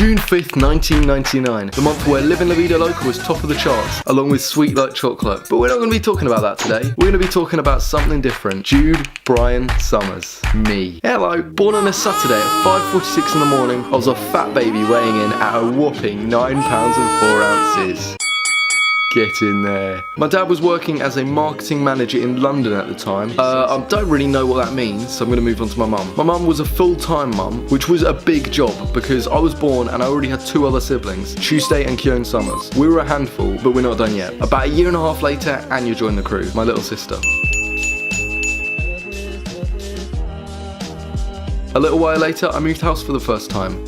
June 5th, 1999, the month where Livin' La Vida Loca was top of the charts, along with Sweet Like Chocolate. But we're not going to be talking about that today. We're going to be talking about something different. Jude Brian Summers. Me. Hello. Born on a Saturday at 5:46 in the morning, I was a fat baby weighing in at a whopping 9 pounds and 4 ounces. Get in there. My dad was working as a marketing manager in London at the time. I don't really know what that means, so I'm going to move on to my mum. My mum was a full-time mum, which was a big job because I was born and I already had 2 other siblings, Tuesday and Kieran Summers. We were a handful, but we're not done yet. About a year and a half later, Anya joined the crew, my little sister. A little while later, I moved house for the first time.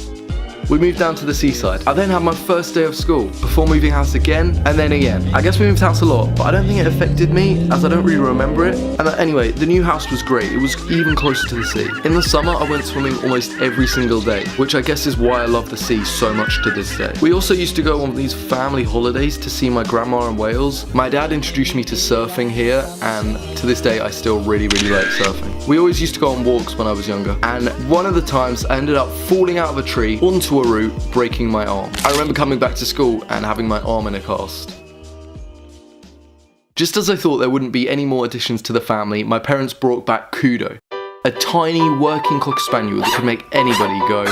We moved down to the seaside. I then had my first day of school, before moving house again, and then again. I guess we moved house a lot, but I don't think it affected me, as I don't really remember it. And anyway, the new house was great. It was even closer to the sea. In the summer, I went swimming almost every single day, which I guess is why I love the sea so much to this day. We also used to go on these family holidays to see my grandma in Wales. My dad introduced me to surfing here, and to this day, I still really like surfing. We always used to go on walks when I was younger, and one of the times I ended up falling out of a tree onto a root, breaking my arm. I remember coming back to school and having my arm in a cast. Just as I thought there wouldn't be any more additions to the family, my parents brought back Kudo, a tiny working cocker spaniel that could make anybody go,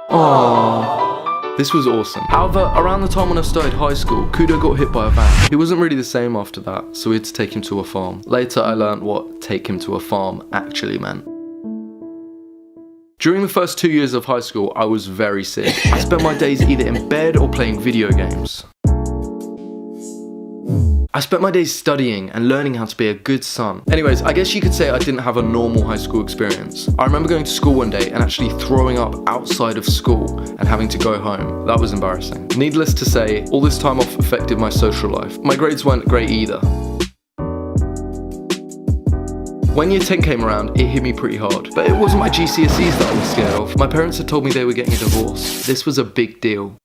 aww. This was awesome. However, around the time when I started high school, Kudo got hit by a van. He wasn't really the same after that, so we had to take him to a farm. Later I learned what take him to a farm actually meant. During the first 2 years of high school, I was very sick. I spent my days either in bed or playing video games. I spent my days studying and learning how to be a good son. Anyways, I guess you could say I didn't have a normal high school experience. I remember going to school one day and actually throwing up outside of school and having to go home. That was embarrassing. Needless to say, all this time off affected my social life. My grades weren't great either. When year 10 came around, it hit me pretty hard. But it wasn't my GCSEs that I was scared of. My parents had told me they were getting a divorce. This was a big deal.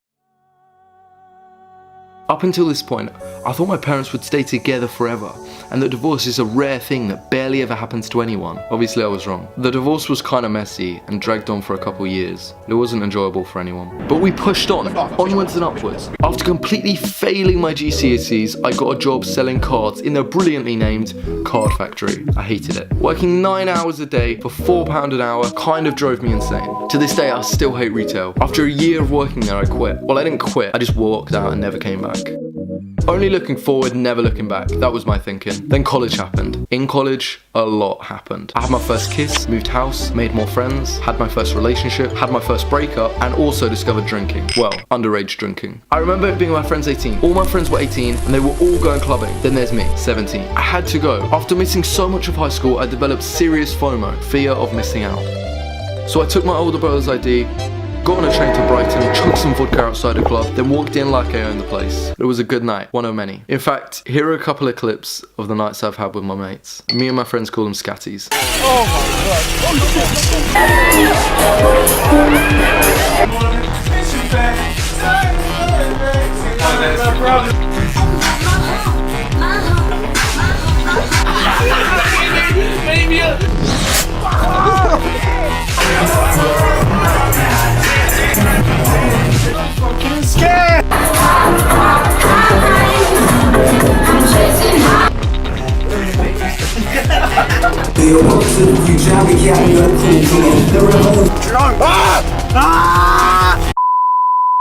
Up until this point, I thought my parents would stay together forever, and that divorce is a rare thing that barely ever happens to anyone. Obviously I was wrong. The divorce was kinda messy and dragged on for a couple years. It wasn't enjoyable for anyone. But we pushed on, onwards and upwards. After completely failing my GCSEs, I got a job selling cards in the brilliantly named Card Factory. I hated it. Working 9 hours a day for £4 an hour kind of drove me insane. To this day, I still hate retail. After a year of working there, I quit. Well, I didn't quit, I just walked out and never came back. Only looking forward, never looking back. That was my thinking. Then college happened. In college, a lot happened. I had my first kiss, moved house, made more friends, had my first relationship, had my first breakup, and also discovered drinking. Well, underage drinking. I remember it being my friend's 18. All my friends were 18 and they were all going clubbing. Then there's me, 17. I had to go. After missing so much of high school, I developed serious FOMO, fear of missing out. So I took my older brother's ID, got on a train to Brighton, chugged some vodka outside a club, then walked in like I owned the place. It was a good night, one of many. In fact, here are a couple of clips of the nights I've had with my mates. Me and my friends call them scatties. Oh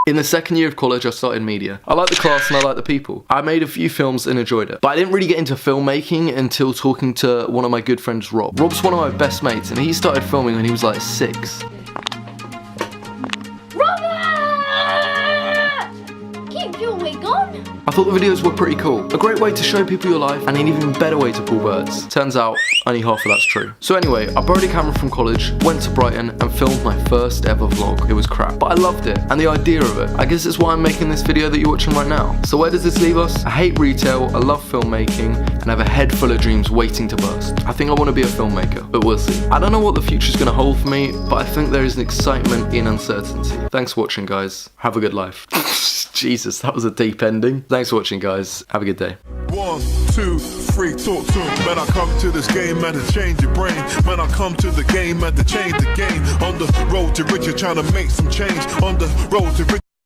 In the second year of college, I started media. I liked the class and I liked the people. I made a few films and enjoyed it. But I didn't really get into filmmaking until talking to one of my good friends, Rob. Rob's one of my best mates and he started filming when he was like 6. I thought the videos were pretty cool. A great way to show people your life and an even better way to pull birds. Turns out, only half of that's true. So anyway, I borrowed a camera from college, went to Brighton and filmed my first ever vlog. It was crap, but I loved it and the idea of it. I guess it's why I'm making this video that you're watching right now. So where does this leave us? I hate retail, I love filmmaking, and I have a head full of dreams waiting to burst. I think I want to be a filmmaker, but we'll see. I don't know what the future's gonna hold for me, but I think there is an excitement in uncertainty. Thanks for watching, guys. Have a good life. Jesus, that was a deep ending. Thanks for watching, guys. Have a good day. 1, 2, 3. free, talk to him. Man, I come to this game, man, to change your brain. Man, I come to the game, man, to change the game. On the road to riches, trying to make some change. On the road to riches.